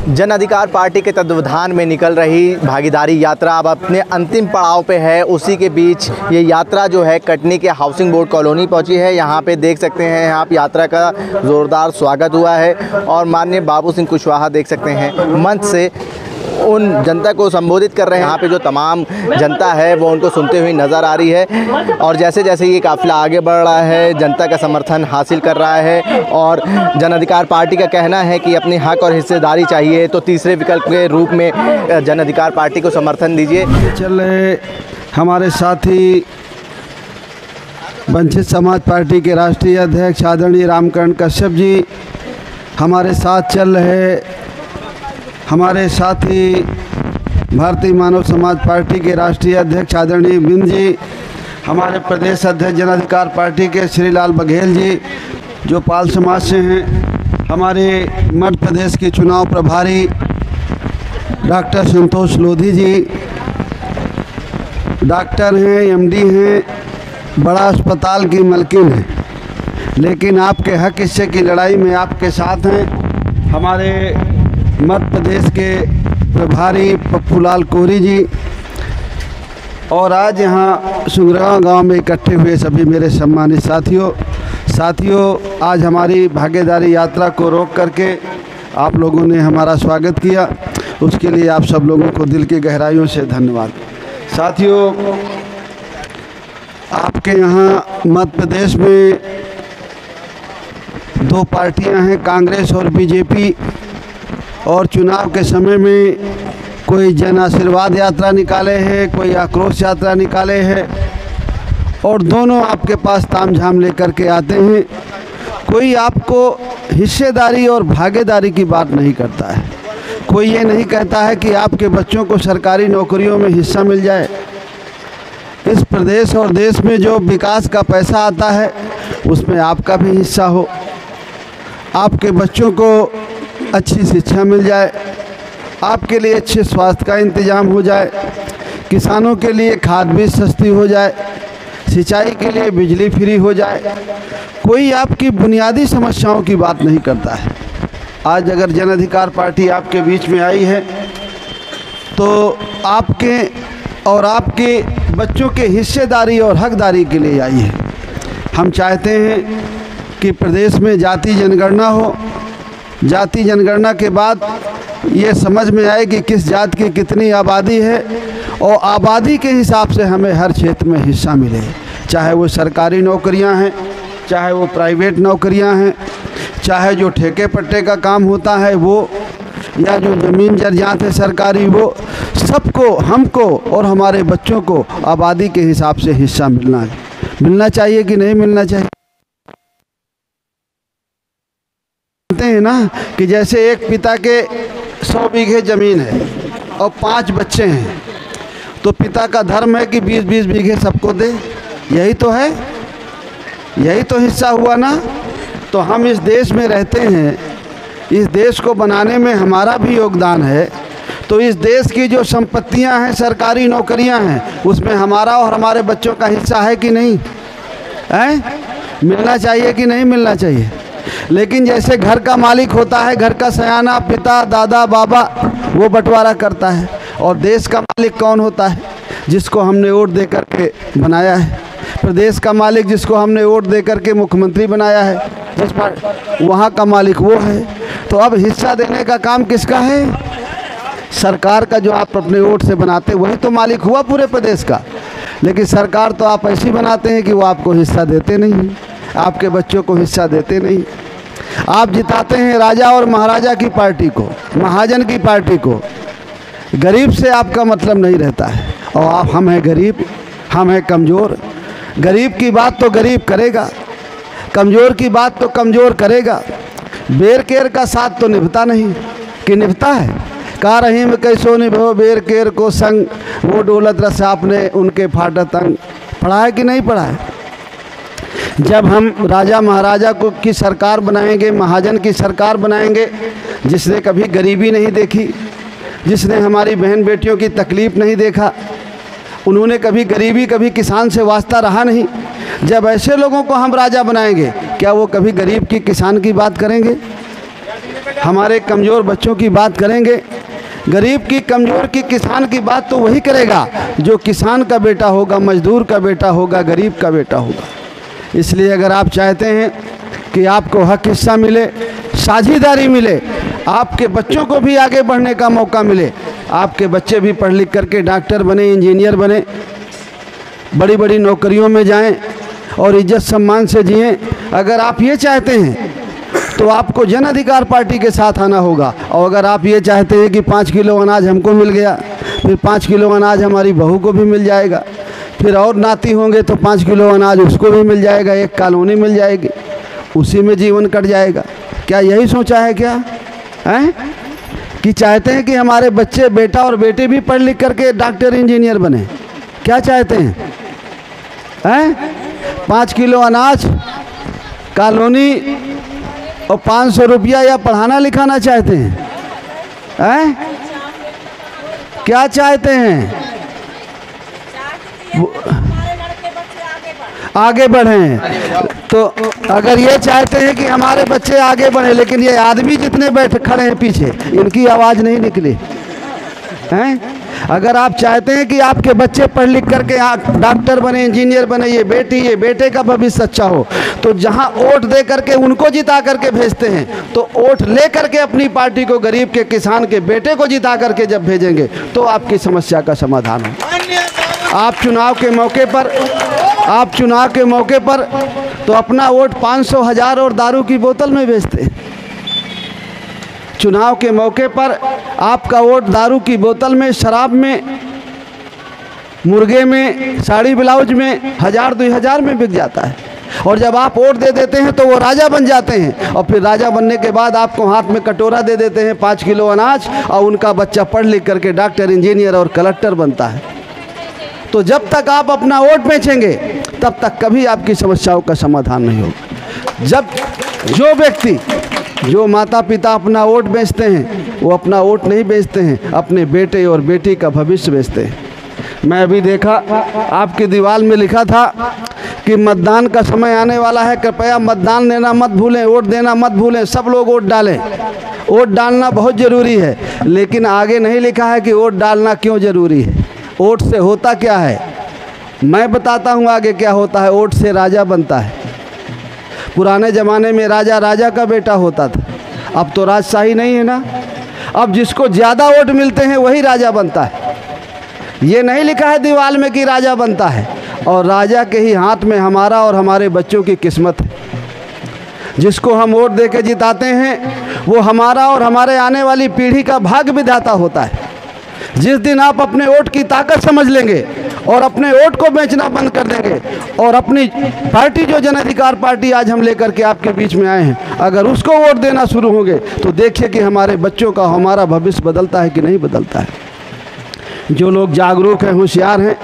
जन अधिकार पार्टी के तत्वावधान में निकल रही भागीदारी यात्रा अब अपने अंतिम पड़ाव पे है। उसी के बीच ये यात्रा जो है कटनी के हाउसिंग बोर्ड कॉलोनी पहुंची है। यहाँ पे देख सकते हैं, यहाँ यात्रा का ज़ोरदार स्वागत हुआ है और माननीय बाबू सिंह कुशवाहा देख सकते हैं मंच से उन जनता को संबोधित कर रहे हैं। यहाँ पे जो तमाम जनता है वो उनको सुनते हुए नज़र आ रही है और जैसे जैसे ये काफ़िला आगे बढ़ रहा है, जनता का समर्थन हासिल कर रहा है और जन अधिकार पार्टी का कहना है कि अपने हक और हिस्सेदारी चाहिए तो तीसरे विकल्प के रूप में जन अधिकार पार्टी को समर्थन दीजिए। चल रहे हमारे साथी वंचित समाज पार्टी के राष्ट्रीय अध्यक्ष आदरणीय रामकरण कश्यप जी, हमारे साथ चल रहे हमारे साथी भारतीय मानव समाज पार्टी के राष्ट्रीय अध्यक्ष आदरणीय बिंद जी, हमारे प्रदेश अध्यक्ष जन अधिकार पार्टी के श्रीलाल बघेल जी जो पाल समाज से हैं, हमारे मध्य प्रदेश के चुनाव प्रभारी डॉक्टर संतोष लोधी जी, डॉक्टर हैं, एमडी हैं, बड़ा अस्पताल की मलकिन हैं, लेकिन आपके हक हिस्से की लड़ाई में आपके साथ हैं हमारे मध्य प्रदेश के प्रभारी पप्पूलाल कोरी जी और आज यहाँ सुंगरगांव गांव में इकट्ठे हुए सभी मेरे सम्मानित साथियों, आज हमारी भागीदारी यात्रा को रोक करके आप लोगों ने हमारा स्वागत किया, उसके लिए आप सब लोगों को दिल की गहराइयों से धन्यवाद। साथियों, आपके यहाँ मध्य प्रदेश में दो पार्टियां हैं, कांग्रेस और बीजेपी, और चुनाव के समय में कोई जन आशीर्वाद यात्रा निकाले हैं, कोई आक्रोश यात्रा निकाले हैं और दोनों आपके पास तामझाम लेकर के आते हैं। कोई आपको हिस्सेदारी और भागीदारी की बात नहीं करता है, कोई ये नहीं कहता है कि आपके बच्चों को सरकारी नौकरियों में हिस्सा मिल जाए। इस प्रदेश और देश में जो विकास का पैसा आता है उसमें आपका भी हिस्सा हो, आपके बच्चों को अच्छी शिक्षा मिल जाए, आपके लिए अच्छे स्वास्थ्य का इंतजाम हो जाए, किसानों के लिए खाद बीज सस्ती हो जाए, सिंचाई के लिए बिजली फ्री हो जाए। कोई आपकी बुनियादी समस्याओं की बात नहीं करता है। आज अगर जन अधिकार पार्टी आपके बीच में आई है तो आपके और आपके बच्चों के हिस्सेदारी और हकदारी के लिए आई है। हम चाहते हैं कि प्रदेश में जाति जनगणना हो, जाति जनगणना के बाद ये समझ में आए कि किस जात की कितनी आबादी है और आबादी के हिसाब से हमें हर क्षेत्र में हिस्सा मिले, चाहे वो सरकारी नौकरियां हैं, चाहे वो प्राइवेट नौकरियां हैं, चाहे जो ठेके पट्टे का काम होता है वो, या जो ज़मीन जर्जात है सरकारी, वो सबको, हमको और हमारे बच्चों को आबादी के हिसाब से हिस्सा मिलना चाहिए कि नहीं मिलना चाहिए। जानते हैं ना कि जैसे एक पिता के 100 बीघे ज़मीन है और 5 बच्चे हैं तो पिता का धर्म है कि 20-20 बीघे सबको दे, यही तो है, यही तो हिस्सा हुआ ना। तो हम इस देश में रहते हैं, इस देश को बनाने में हमारा भी योगदान है, तो इस देश की जो संपत्तियां हैं, सरकारी नौकरियां हैं, उसमें हमारा और हमारे बच्चों का हिस्सा है कि नहीं है? मिलना चाहिए कि नहीं मिलना चाहिए? लेकिन जैसे घर का मालिक होता है, घर का सयाना पिता, दादा, बाबा, वो बंटवारा करता है, और देश का मालिक कौन होता है? जिसको हमने वोट दे करके बनाया है। प्रदेश का मालिक जिसको हमने वोट दे करके मुख्यमंत्री बनाया है, जिस वहाँ का मालिक वो है। तो अब हिस्सा देने का काम किसका है? सरकार का, जो आप अपने वोट से बनाते वही तो मालिक हुआ पूरे प्रदेश का। लेकिन सरकार तो आप ऐसी बनाते हैं कि वो आपको हिस्सा देते नहीं, आपके बच्चों को हिस्सा देते नहीं। आप जिताते हैं राजा और महाराजा की पार्टी को, महाजन की पार्टी को, गरीब से आपका मतलब नहीं रहता है। और हम हैं गरीब, हम हैं कमज़ोर। गरीब की बात तो गरीब करेगा, कमज़ोर की बात तो कमज़ोर करेगा। बेर केर का साथ तो निभता नहीं, कि निभता है? का रहीम कैसो निभो बेर केर को संग, वो डोलत रस आपने उनके फाटत अंग। पढ़ा है कि नहीं पढ़ा है? जब हम राजा महाराजा को की सरकार बनाएंगे, महाजन की सरकार बनाएंगे, जिसने कभी गरीबी नहीं देखी, जिसने हमारी बहन बेटियों की तकलीफ़ नहीं देखा, उन्होंने कभी गरीबी, कभी किसान से वास्ता रहा नहीं, जब ऐसे लोगों को हम राजा बनाएंगे, क्या वो कभी गरीब की, किसान की बात करेंगे? हमारे कमज़ोर बच्चों की बात करेंगे? गरीब की, कमज़ोर की, किसान की बात तो वही करेगा जो किसान का बेटा होगा, मज़दूर का बेटा होगा, गरीब का बेटा होगा। इसलिए अगर आप चाहते हैं कि आपको हक हिस्सा मिले, साझेदारी मिले, आपके बच्चों को भी आगे बढ़ने का मौका मिले, आपके बच्चे भी पढ़ लिख करके डॉक्टर बने, इंजीनियर बने, बड़ी बड़ी नौकरियों में जाएं और इज्जत सम्मान से जिएं, अगर आप ये चाहते हैं तो आपको जन अधिकार पार्टी के साथ आना होगा। और अगर आप ये चाहते हैं कि 5 किलो अनाज हमको मिल गया, फिर 5 किलो अनाज हमारी बहू को भी मिल जाएगा, फिर और नाती होंगे तो 5 किलो अनाज उसको भी मिल जाएगा, एक कॉलोनी मिल जाएगी, उसी में जीवन कट जाएगा, क्या यही सोचा है क्या? हैं कि चाहते हैं कि हमारे बच्चे, बेटा और बेटे भी पढ़ लिख करके डॉक्टर इंजीनियर बने? क्या चाहते हैं? 5 किलो अनाज, कॉलोनी और 500 रुपया या पढ़ाना लिखाना चाहते हैं? क्या चाहते हैं? आगे बढ़ें। तो अगर ये चाहते हैं कि हमारे बच्चे आगे बढ़ें, लेकिन ये आदमी जितने बैठ खड़े हैं पीछे, इनकी आवाज़ नहीं निकली हैं? अगर आप चाहते हैं कि आपके बच्चे पढ़ लिख करके डॉक्टर बने, इंजीनियर बने, ये बेटी, ये बेटे का भविष्य अच्छा हो, तो जहां वोट दे करके उनको जिता करके भेजते हैं, तो वोट ले करके अपनी पार्टी को, गरीब के, किसान के बेटे को जिता करके जब भेजेंगे तो आपकी समस्या का समाधान हो। आप चुनाव के मौके पर तो अपना वोट 500, 1000 और दारू की बोतल में भेजते हैं। चुनाव के मौके पर आपका वोट दारू की बोतल में, शराब में, मुर्गे में, साड़ी ब्लाउज में, 1000, 2000 में बिक जाता है। और जब आप वोट दे देते हैं तो वो राजा बन जाते हैं, और फिर राजा बनने के बाद आपको हाथ में कटोरा दे देते हैं 5 किलो अनाज, और उनका बच्चा पढ़ लिख करके डॉक्टर, इंजीनियर और कलेक्टर बनता है। तो जब तक आप अपना वोट बेचेंगे तब तक कभी आपकी समस्याओं का समाधान नहीं होगा। जब जो व्यक्ति, जो माता पिता अपना वोट बेचते हैं, वो अपना वोट नहीं बेचते हैं, अपने बेटे और बेटी का भविष्य बेचते हैं। मैं अभी देखा आपकी दीवार में लिखा था कि मतदान का समय आने वाला है, कृपया मतदान देना मत भूलें, वोट देना मत भूलें, सब लोग वोट डालें। वोट डालना बहुत ज़रूरी है, लेकिन आगे नहीं लिखा है कि वोट डालना क्यों ज़रूरी है, वोट से होता क्या है। मैं बताता हूँ आगे क्या होता है। वोट से राजा बनता है। पुराने ज़माने में राजा राजा का बेटा होता था, अब तो राजशाही नहीं है ना। अब जिसको ज़्यादा वोट मिलते हैं वही राजा बनता है। ये नहीं लिखा है दीवार में कि राजा बनता है, और राजा के ही हाथ में हमारा और हमारे बच्चों की किस्मत है। जिसको हम वोट दे के जिताते हैं वो हमारा और हमारे आने वाली पीढ़ी का भाग्य विधाता होता है। जिस दिन आप अपने वोट की ताकत समझ लेंगे और अपने वोट को बेचना बंद कर देंगे, और अपनी पार्टी जो जन अधिकार पार्टी आज हम लेकर के आपके बीच में आए हैं, अगर उसको वोट देना शुरू होंगे तो देखिए कि हमारे बच्चों का, हमारा भविष्य बदलता है कि नहीं बदलता है। जो लोग जागरूक हैं, होशियार हैं,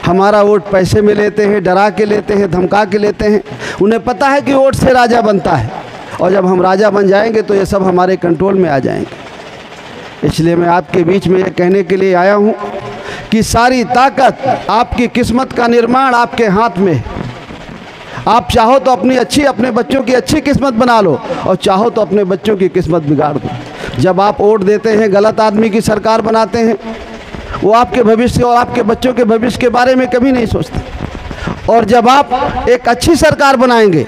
हमारा वोट पैसे में लेते हैं, डरा के लेते हैं, धमका के लेते हैं, उन्हें पता है कि वोट से राजा बनता है, और जब हम राजा बन जाएंगे तो ये सब हमारे कंट्रोल में आ जाएंगे। इसलिए मैं आपके बीच में ये कहने के लिए आया हूँ कि सारी ताकत, आपकी किस्मत का निर्माण आपके हाथ में। आप चाहो तो अपने बच्चों की अच्छी किस्मत बना लो, और चाहो तो अपने बच्चों की किस्मत बिगाड़ दो। जब आप वोट देते हैं, गलत आदमी की सरकार बनाते हैं, वो आपके भविष्य और आपके बच्चों के भविष्य के बारे में कभी नहीं सोचते। और जब आप एक अच्छी सरकार बनाएंगे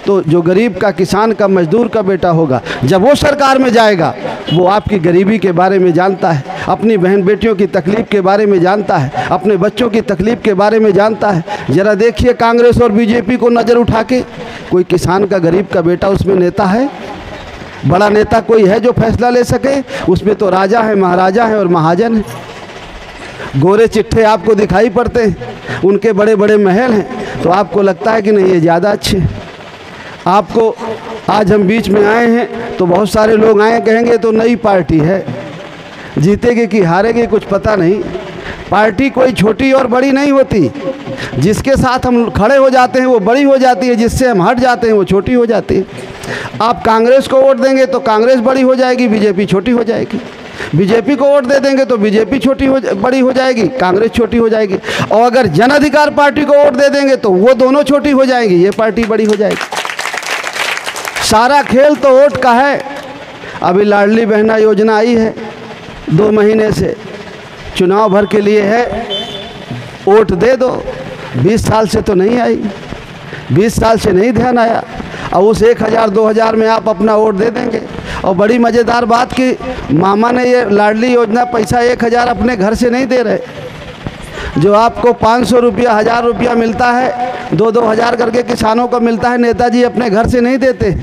तो जो गरीब का, किसान का, मजदूर का बेटा होगा, जब वो सरकार में जाएगा, वो आपकी गरीबी के बारे में जानता है, अपनी बहन बेटियों की तकलीफ़ के बारे में जानता है, अपने बच्चों की तकलीफ़ के बारे में जानता है। ज़रा देखिए कांग्रेस और बीजेपी को नज़र उठा के, कोई किसान का, गरीब का बेटा उसमें नेता है? बड़ा नेता कोई है जो फैसला ले सके? उसमें तो राजा है, महाराजा है और महाजन है। गोरे चिट्ठे आपको दिखाई पड़ते हैं, उनके बड़े बड़े महल हैं, तो आपको लगता है कि नहीं ये ज़्यादा अच्छे हैं। आपको आज हम बीच में आए हैं तो बहुत सारे लोग आए, कहेंगे तो नई पार्टी है, जीतेगी कि हारेगी कुछ पता नहीं। पार्टी कोई छोटी और बड़ी नहीं होती। जिसके साथ हम खड़े हो जाते हैं वो बड़ी हो जाती है, जिससे हम हट जाते हैं वो छोटी हो जाती है। आप कांग्रेस को वोट देंगे तो कांग्रेस बड़ी हो जाएगी, बीजेपी छोटी हो जाएगी। बीजेपी को वोट दे देंगे तो बीजेपी बड़ी हो जाएगी, कांग्रेस छोटी हो जाएगी। और अगर जन अधिकार पार्टी को वोट दे देंगे तो वो दोनों छोटी हो जाएंगी, ये पार्टी बड़ी हो जाएगी। सारा खेल तो वोट का है। अभी लाडली बहना योजना आई है 2 महीने से, चुनाव भर के लिए है, वोट दे दो। 20 साल से तो नहीं आई, 20 साल से नहीं ध्यान आया, और उस 1000-2000 में आप अपना वोट दे देंगे। और बड़ी मज़ेदार बात कि मामा ने ये लाडली योजना पैसा 1000 अपने घर से नहीं दे रहे। जो आपको 500 रुपया 1000 रुपया मिलता है, 2-2 हज़ार करके किसानों को मिलता है, नेताजी अपने घर से नहीं देते।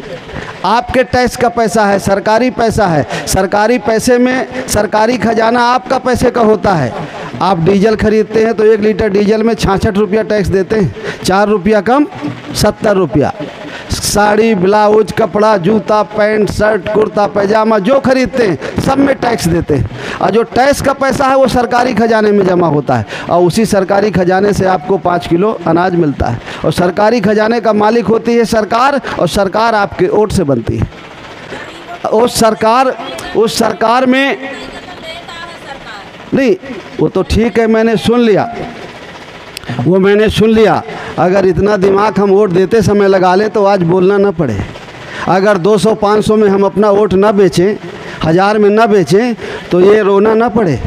आपके टैक्स का पैसा है, सरकारी पैसा है। सरकारी पैसे में सरकारी खजाना आपका पैसे का होता है। आप डीजल खरीदते हैं तो 1 लीटर डीजल में 66 रुपया टैक्स देते हैं, 4 रुपया कम 70 रुपया। साड़ी, ब्लाउज, कपड़ा, जूता, पैंट, शर्ट, कुर्ता, पैजामा जो खरीदते हैं सब में टैक्स देते हैं। और जो टैक्स का पैसा है वो सरकारी खजाने में जमा होता है, और उसी सरकारी खजाने से आपको 5 किलो अनाज मिलता है। और सरकारी खजाने का मालिक होती है सरकार, और सरकार आपके वोट से बनती है। उस सरकार में नहीं, वो तो ठीक है, मैंने सुन लिया। अगर इतना दिमाग हम वोट देते समय लगा लें तो आज बोलना न पड़े। अगर 200-500 में हम अपना वोट न बेचें, 1000 में न बेचें, तो ये रोना न पड़े।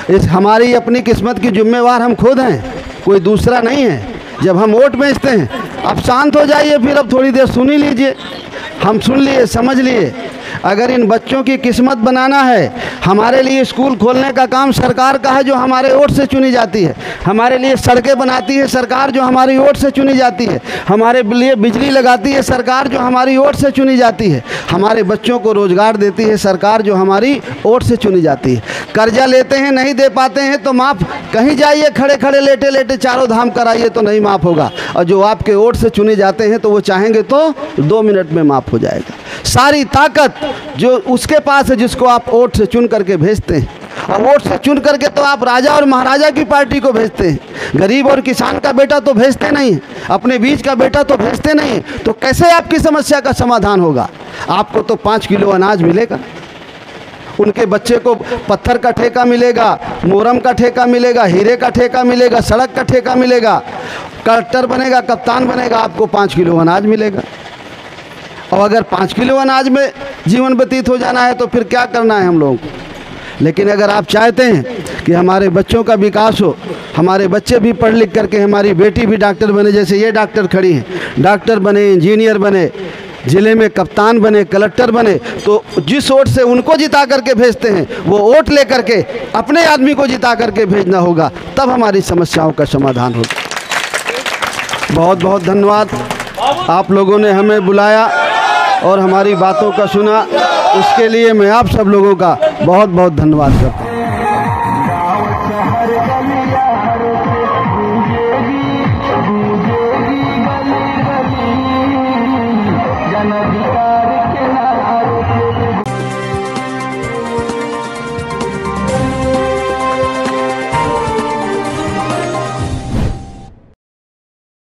इस हमारी अपनी किस्मत की जिम्मेवार हम खुद हैं, कोई दूसरा नहीं है। जब हम वोट बेचते हैं, अब शांत हो जाइए, फिर अब थोड़ी देर सुन ही लीजिए। हम सुन लिए, समझ लिए। अगर इन बच्चों की किस्मत बनाना है, हमारे लिए स्कूल खोलने का काम सरकार का है जो हमारे वोट से चुनी जाती है। हमारे लिए सड़कें बनाती है सरकार जो हमारी वोट से चुनी जाती है। हमारे लिए बिजली लगाती है सरकार जो हमारी वोट से चुनी जाती है। हमारे बच्चों को रोजगार देती है सरकार जो हमारी वोट से चुनी जाती है। कर्जा लेते हैं, नहीं दे पाते हैं तो माफ़, कहीं जाइए खड़े खड़े लेटे लेटे चारों धाम कराइए तो नहीं माफ़ होगा। और जो आपके वोट से चुने जाते हैं तो वो चाहेंगे तो 2 मिनट में माफ़ हो जाएगा। सारी ताकत जो उसके पास है जिसको आप वोट से चुन करके भेजते हैं। और वोट से चुन करके तो आप राजा और महाराजा की पार्टी को भेजते हैं, गरीब और किसान का बेटा तो भेजते नहीं हैं, अपने बीच का बेटा तो भेजते नहीं हैं। तो कैसे आपकी समस्या का समाधान होगा? आपको तो 5 किलो अनाज मिलेगा, उनके बच्चे को पत्थर का ठेका मिलेगा, मोरम का ठेका मिलेगा, हीरे का ठेका मिलेगा, सड़क का ठेका मिलेगा, कलेक्टर बनेगा, कप्तान बनेगा, आपको 5 किलो अनाज मिलेगा। और अगर 5 किलो अनाज में जीवन व्यतीत हो जाना है तो फिर क्या करना है हम लोगों को? लेकिन अगर आप चाहते हैं कि हमारे बच्चों का विकास हो, हमारे बच्चे भी पढ़ लिख करके, हमारी बेटी भी डॉक्टर बने, जैसे ये डॉक्टर खड़ी हैं, डॉक्टर बने, इंजीनियर बने, ज़िले में कप्तान बने, कलेक्टर बने, तो जिस वोट से उनको जिता करके भेजते हैं वो वोट ले करके अपने आदमी को जिता करके भेजना होगा, तब हमारी समस्याओं का समाधान होगा। बहुत बहुत धन्यवाद, आप लोगों ने हमें बुलाया और हमारी बातों का सुना, उसके लिए मैं आप सब लोगों का बहुत बहुत धन्यवाद करता हूँ।